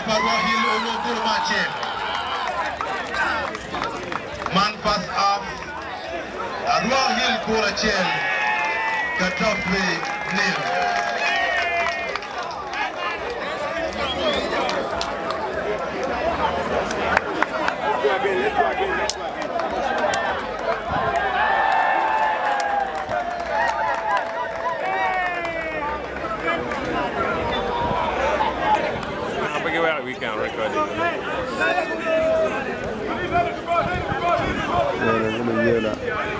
hapa Rohil Ulugul Mache. Man first half. Rohil Kurachel. Katafe nil. We can't record it. Yeah,